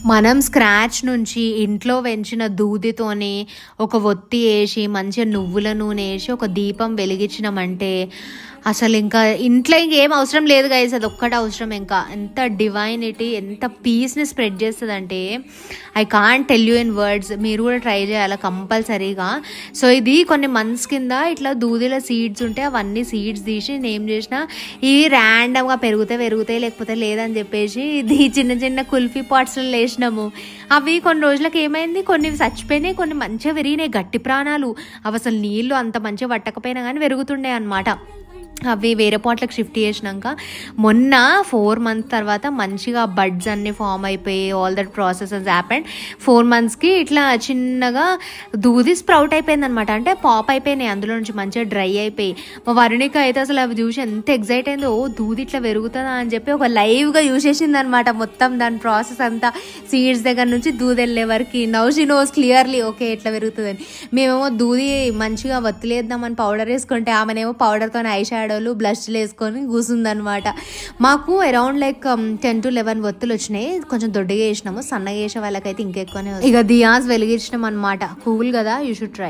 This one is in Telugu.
మనం స్క్రాచ్ నుంచి ఇంట్లో పెంచిన దూదితోని ఒక ఒత్తి వేసి మంచిగా నువ్వుల నూనె వేసి ఒక దీపం వెలిగించినామంటే అసలు ఇంకా ఇంట్లో ఇంకేం అవసరం లేదు గైస్, అది ఒక్కటే అవసరం. ఇంకా ఎంత డివైనిటీ, ఎంత పీస్ని స్ప్రెడ్ చేస్తుందంటే I can't tell you in words. మీరు కూడా ట్రై చేయాలి కంపల్సరీగా. సో ఇది కొన్ని మంత్స్ కింద ఇట్లా దూదిలో సీడ్స్ ఉంటే అవన్నీ సీడ్స్ తీసి నేమ్ చేసిన, ఇవి ర్యాండమ్గా పెరుగుతాయి లేకపోతే లేదని చెప్పేసి ఇది చిన్న చిన్న కుల్ఫీ పాట్స్లో వేసినాము. అవి కొన్ని రోజులకు ఏమైంది, కొన్ని చచ్చిపోయినాయి, కొన్ని మంచిగా పెరిగినాయి గట్టి ప్రాణాలు. అవి అసలు నీళ్ళు అంత మంచిగా పట్టకపోయినా కానీ పెరుగుతుండే అనమాట. అవి వేరే పాట్లకు షిఫ్ట్ చేసినాక మొన్న 4 months తర్వాత మంచిగా బడ్స్ అన్నీ ఫామ్ అయిపోయి ఆల్ దట్ ప్రాసెసెస్ హ్యాపెండ్. 4 monthsకి ఇట్లా చిన్నగా దూది స్ప్రౌట్ అయిపోయింది అనమాట. అంటే పాప్ అయిపోయినాయి అందులో నుంచి మంచిగా డ్రై అయిపోయి. మా వరుణిక అయితే అసలు అవి చూసి ఎంత ఎగ్జైట్ అయిందో, ఓ దూది ఇట్లా పెరుగుతుందా అని చెప్పి ఒక లైవ్గా యూజ్ చేసింది అనమాట. మొత్తం దాని ప్రాసెస్ అంతా సీడ్స్ దగ్గర నుంచి దూది వెళ్ళే వరకు. Now she knows clearly okay ఎట్లా పెరుగుతుందని. మేమేమో దూది మంచిగా వత్తిలేద్దామని పౌడర్ వేసుకుంటే ఆమెనేమో పౌడర్తో ఐ షాడోలు బ్లష్లు వేసుకొని కూసుందనమాట. మాకు అరౌండ్ లైక్ 10 to 11 ఒత్తులు వచ్చినాయి. కొంచెం దొడ్డిగా వేసినాము, సన్నగా వేసే వాళ్ళకైతే ఇంకెక్కువనే. ఇక దియాస్ వెలిగించినాం అనమాట. కూల్ కదా, యూ షుడ్ ట్రై.